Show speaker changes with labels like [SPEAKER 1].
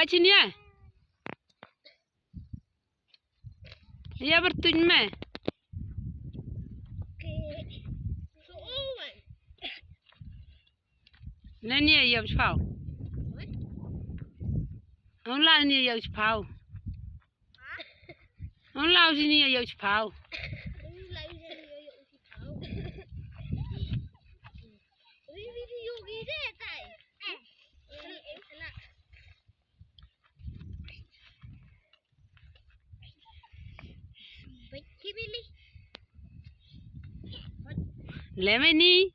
[SPEAKER 1] Bachinha. Ya bertunyme. Nani ya chpau. On la ni ya chpau. On la ni ya chpau. Lemani